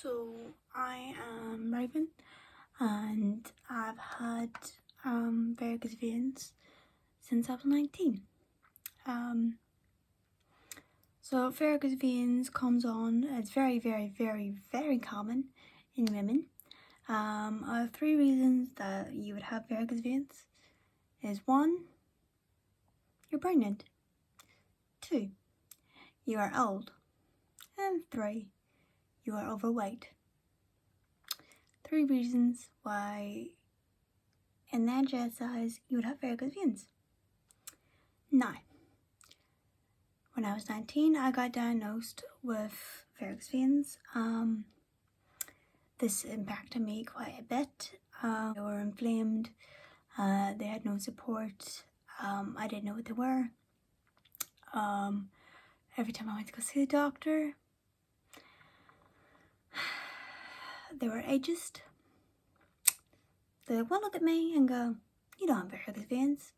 So I am Raven and I've had varicose veins since I was 19. So varicose veins comes on, it's very common in women. Three reasons that you would have varicose veins is 1, you're pregnant, 2, you are old, and 3, you are overweight. 3 reasons why in that jet size you would have varicose veins. Now, when I was 19, I got diagnosed with varicose veins. This impacted me quite a bit. They were inflamed, they had no support, I didn't know what they were. Every time I went to go see the doctor, they were ageist. They would look at me and go, "You don't have varicose veins."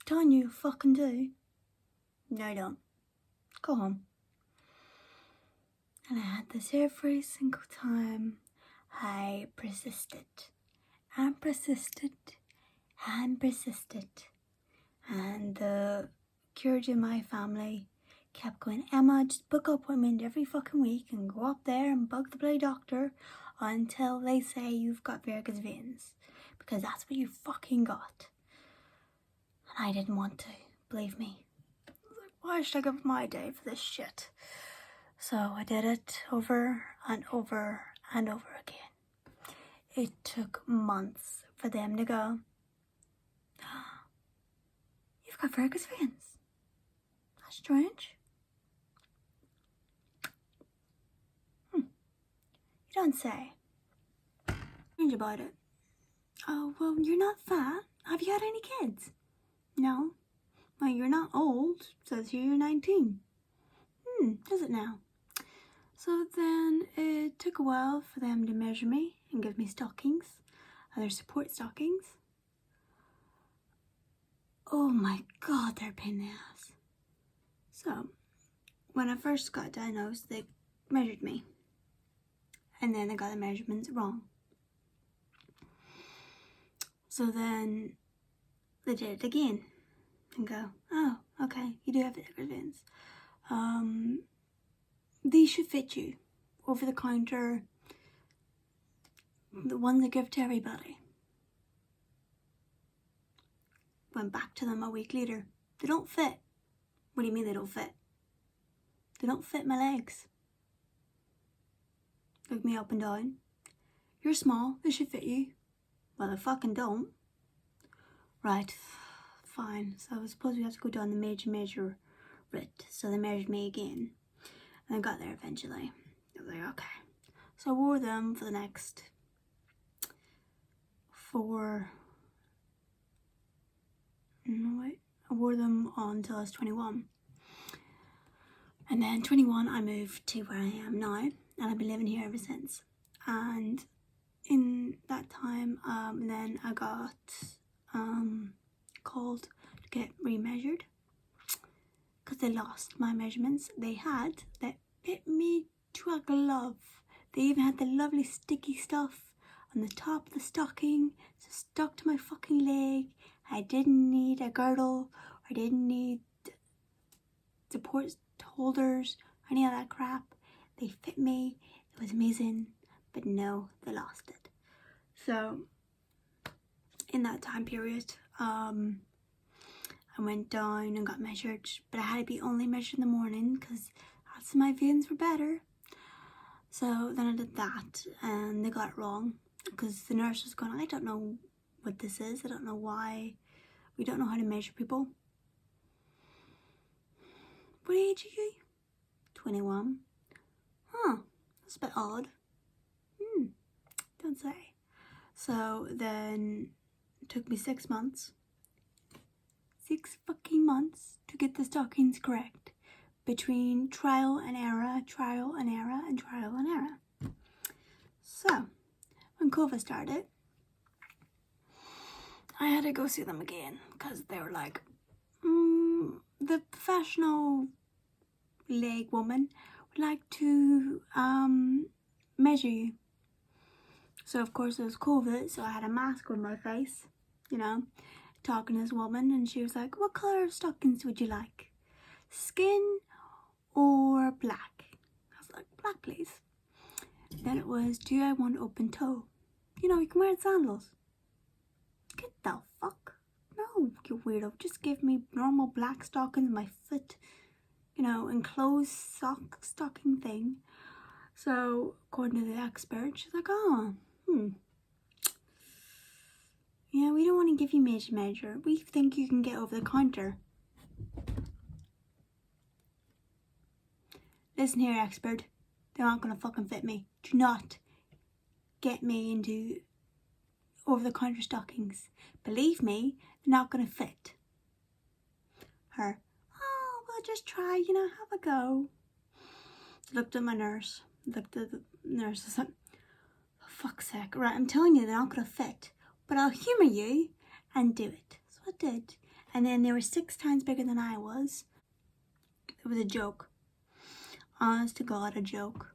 Telling you fucking do. No, you don't. Go home. And I had this every single time. I persisted and persisted and persisted. And the curator in my family kept going, "Emma, just book an appointment every fucking week and go up there and bug the bloody doctor until they say you've got varicose veins. Because that's what you fucking got." And I didn't want to, believe me. I was like, why should I give up my day for this shit? So I did it over and over and over again. It took months for them to go, "You've got varicose veins. That's strange. You don't say. Strange about it. Oh, well, you're not fat. Have you had any kids? No. Well, you're not old. It says here you're 19. Does it now? So then it took a while for them to measure me and give me stockings, other support stockings. Oh my god, they're a pain in the ass. So when I first got diagnosed, they measured me and then they got the measurements wrong. So then they did it again and go, "Oh, okay, you do have varicose veins. These should fit you, over the counter, the ones I give to everybody." Went back to them a week later. "They don't fit." "What do you mean they don't fit?" "They don't fit my legs." Look me up and down. "You're small, they should fit you." "Well, they fucking don't." "Right, fine." So I suppose we have to go down the measure route. So they measured me again. And I got there eventually. I was like, okay. So I wore them for the next I wore them on until I was 21. And then 21 I moved to where I am now, and I've been living here ever since. And in that time, then I got called to get remeasured because they lost my measurements that fit me to a glove. They even had the lovely sticky stuff on the top of the stocking, so stuck to my fucking leg. I didn't need a girdle, I didn't need support holders, or any of that crap. They fit me, it was amazing, but no, they lost it. So in that time period, I went down and got measured, but I had to be only measured in the morning because that's when my veins were better. So then I did that and they got it wrong because the nurse was going, "I don't know what this is, I don't know why, we don't know how to measure people." "What age are you?" 21. "Huh, that's a bit odd." Don't say. So then it took me 6 months. 6 fucking months to get the stockings correct. Between trial and error, trial and error, and trial and error. So, when COVID started, I had to go see them again because they were like, the professional leg woman would like to measure you. So of course it was COVID, so I had a mask on my face, you know, talking to this woman, and she was like, what colour of stockings would you like? Skin or black? I was like, black please. Then it was, do I want open toe? You know, you can wear sandals. Get the fuck? No, you weirdo. Just give me normal black stockings, my foot, you know, enclosed stocking thing. So according to the expert, she's like, oh, yeah, we don't want to give you measure. We think you can get over the counter. Listen here, expert. They're not gonna fucking fit me. Do not get me into over the counter stockings. Believe me, they're not gonna fit. Her, oh, well, just try, you know, have a go. Looked at my nurse. Looked at the nurse. I said, for fuck's sake, right, I'm telling you they're not gonna fit, but I'll humour you and do it. So I did. And then they were 6 times bigger than I was. It was a joke. Honest to God, a joke.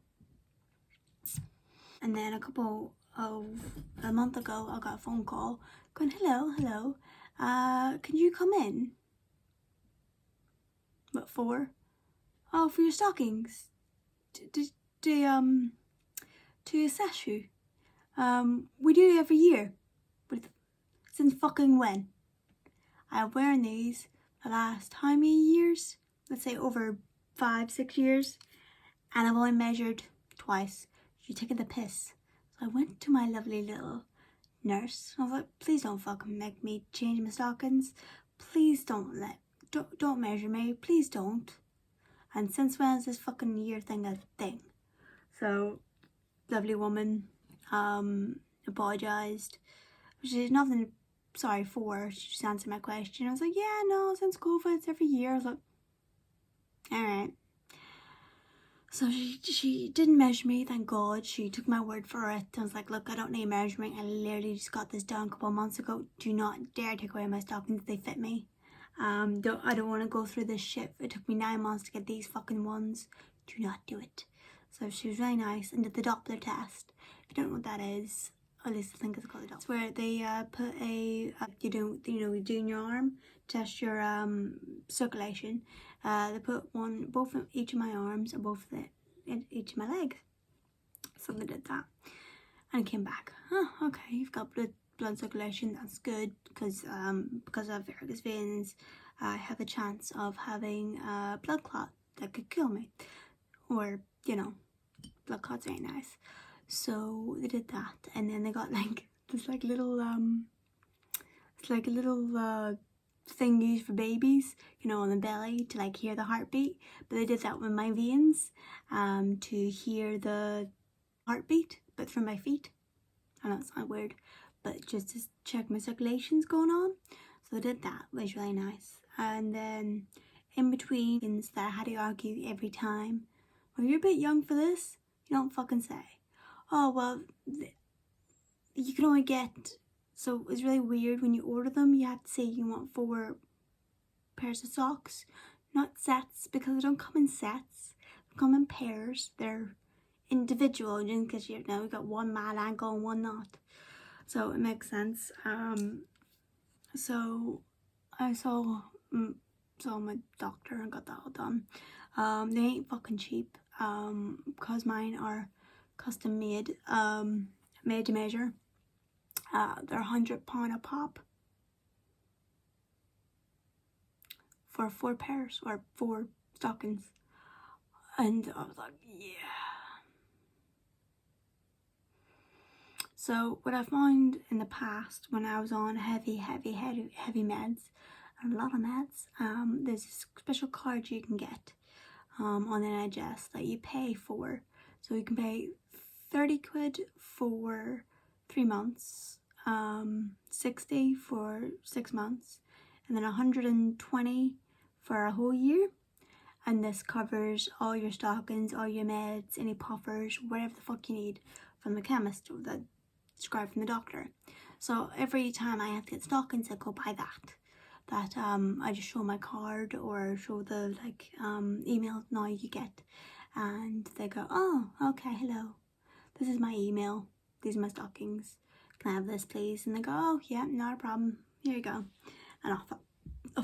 And then a month ago, I got a phone call going, hello, can you come in? What for? Oh, for your stockings. To assess you. We do it every year. But since fucking when? I've wearing these the last how many years? Let's say over 5-6 years. And I've only measured twice. You're taking the piss. So I went to my lovely little nurse. I was like, please don't fucking make me change my stockings. Please don't measure me. Please don't. And since when is this fucking year thing a thing? So, lovely woman, apologised. She's nothing sorry for. She just answered my question. I was like, yeah, no, since COVID, it's every year. I was like, alright. So she didn't measure me, thank God. She took my word for it. I was like, look, I don't need measuring. I literally just got this done a couple of months ago. Do not dare take away my stockings. They fit me. I don't want to go through this shit. It took me 9 months to get these fucking ones. Do not do it. So she was really nice and did the Doppler test. If you don't know what that is, at least I think it's called a Doppler. It's where they put a you do in your arm, test your circulation. They put both of each of my arms and each of my legs. So they did that, and I came back. Oh, okay, you've got blood circulation. That's good because of varicose veins, I have a chance of having a blood clot that could kill me, or you know, blood clots ain't nice. So they did that, and then they got like this like little it's like a little thing used for babies, you know, on the belly to like hear the heartbeat. But they did that with my veins to hear the heartbeat, but from my feet. I know it's not weird, but just to check my circulation's going on. So they did that, which was really nice. And then in between things that I had to argue every time, well, you're a bit young for this. You don't fucking say. Oh, well, you can only get, so it's really weird when you order them, you have to say you want 4 pairs of socks, not sets, because they don't come in sets, they come in pairs. They're individual, just because you know, we got one mad ankle and one not. So it makes sense. So I saw my doctor and got that all done. They ain't fucking cheap, because mine are custom made, made to measure. They're £100 a pop for 4 pairs or 4 stockings, and I was like, yeah. So what I found in the past when I was on heavy meds, and a lot of meds, there's a special card you can get on NHS that you pay for. So you can pay 30 quid for 3 months, 60 for 6 months, and then 120 for a whole year. And this covers all your stockings, all your meds, any puffers, whatever the fuck you need from the chemist or the prescribed from the doctor. So every time I have to get stockings, I go buy that. that I just show my card or show the email now you get, and they go, oh, okay, hello, this is my email, these are my stockings, can I have this please? And they go, oh yeah, not a problem, here you go, and off I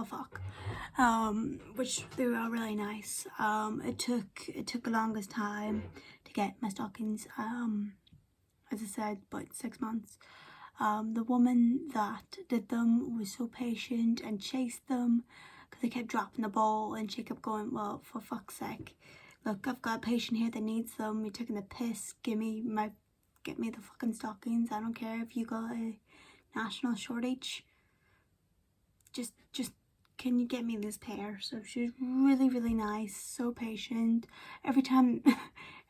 fuck. Which they were all really nice. It took the longest time to get my stockings, as I said, about 6 months. The woman that did them was so patient and chased them because they kept dropping the ball, and she kept going, well, for fuck's sake, look, I've got a patient here that needs them, you're taking the piss, get me the fucking stockings, I don't care if you got a national shortage, just can you get me this pair? So she was really nice, so patient. Every time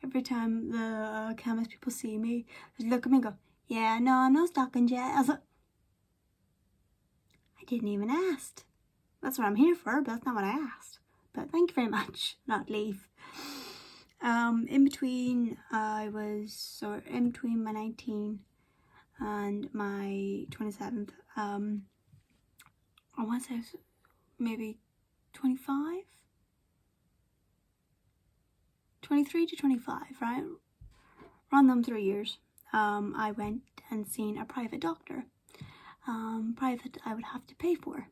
the chemist people see me, they look at me and go, yeah, no stockings yet. I was like, I didn't even ask. That's what I'm here for, but that's not what I asked. But thank you very much, not leave. In between my 19 and my 27th, I want to say maybe 23 to 25, right? Around them 3 years, I went and seen a private doctor. Private I would have to pay for.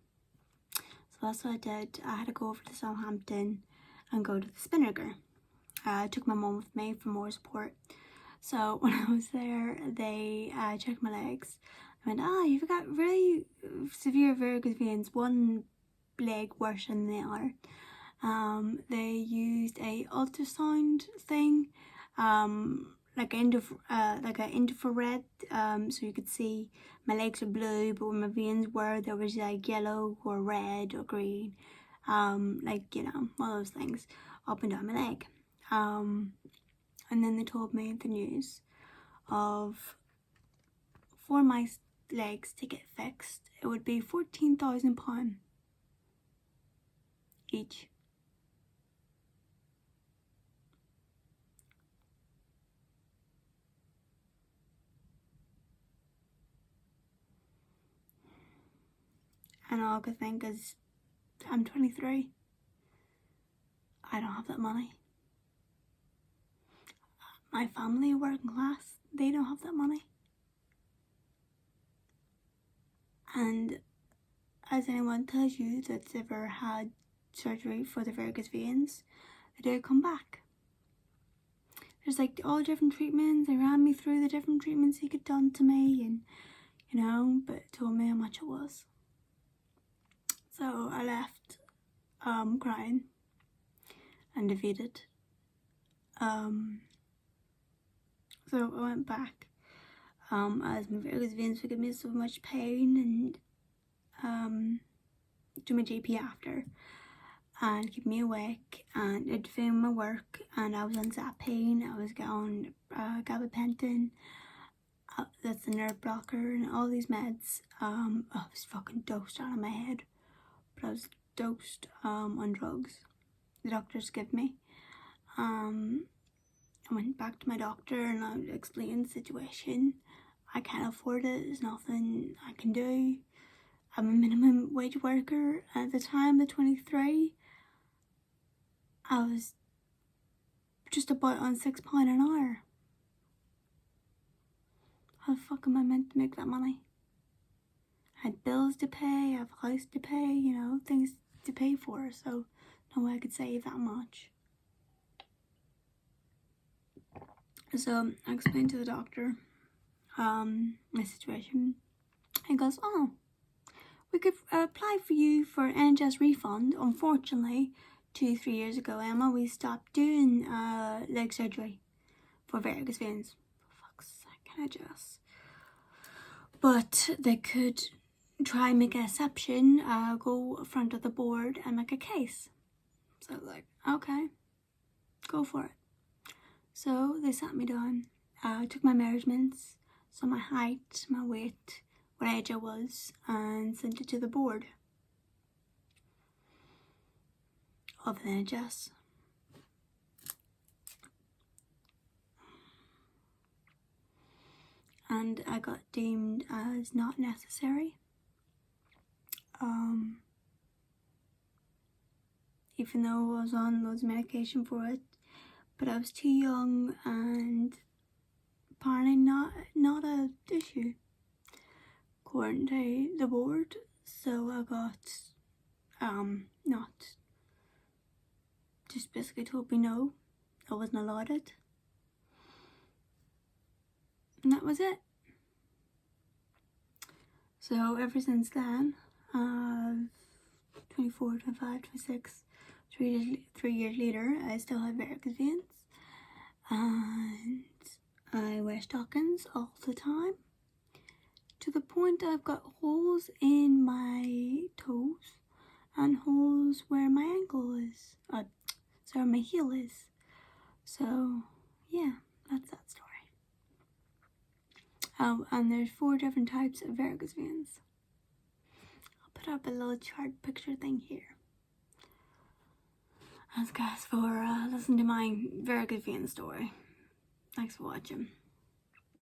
So that's what I did. I had to go over to Southampton and go to the Spinnaker. I took my mum with me for more support. So when I was there, they checked my legs. I went, you've got really severe varicose veins, one leg worse than the other. They used a ultrasound thing, like an infrared, so you could see my legs are blue, but where my veins were, there was like yellow or red or green, like, you know, all those things up and down my leg. And then they told me the news of, for my legs to get fixed, it would be £14,000 each. And all I could think is, I'm 23. I don't have that money. My family, working class, they don't have that money. And as anyone tells you that's ever had surgery for the varicose veins, they do come back. There's like all different treatments. They ran me through the different treatments he could done to me, and you know, but told me how much it was. So I left crying and defeated. So I went back as my varicose veins would give me so much pain, and to my GP after and keep me awake and interfere with my work, and I was on Zapine, I was getting gabapentin, that's the nerve blocker, and all these meds. I was fucking dosed out of my head, but I was dosed on drugs the doctors give me. I went back to my doctor and I explained the situation. I can't afford it, there's nothing I can do. I'm a minimum wage worker. At the time of 23, I was just about on £6 an hour. How the fuck am I meant to make that money? I had bills to pay, I have a house to pay, you know, things to pay for, so no way I could save that much. So I explained to the doctor my situation. He goes, oh, we could apply for you for an NHS refund. Unfortunately, 2-3 years ago, Emma, we stopped doing leg surgery for varicose veins. For fuck's sake, NHS. But they could try and make an exception, go in front of the board and make a case. So I was like, okay, go for it. So they sat me down, took my measurements, so my height, my weight, what age I was, and sent it to the board of the NHS. And I got deemed as not necessary. even though I was on loads of medication for it, but I was too young and apparently not a issue according to the board. So I got not just basically told me no, I wasn't allowed it, and that was it. So ever since then, 24, 25, 26, 3 years later, I still have varicose veins, and I wear stockings all the time, to the point I've got holes in my toes and holes where my ankle is, sorry, my heel is. So yeah, that's that story. And there's 4 different types of varicose veins. I'll put up a little chart picture thing here. Thanks guys for listening to my varicose vein story. Thanks for watching.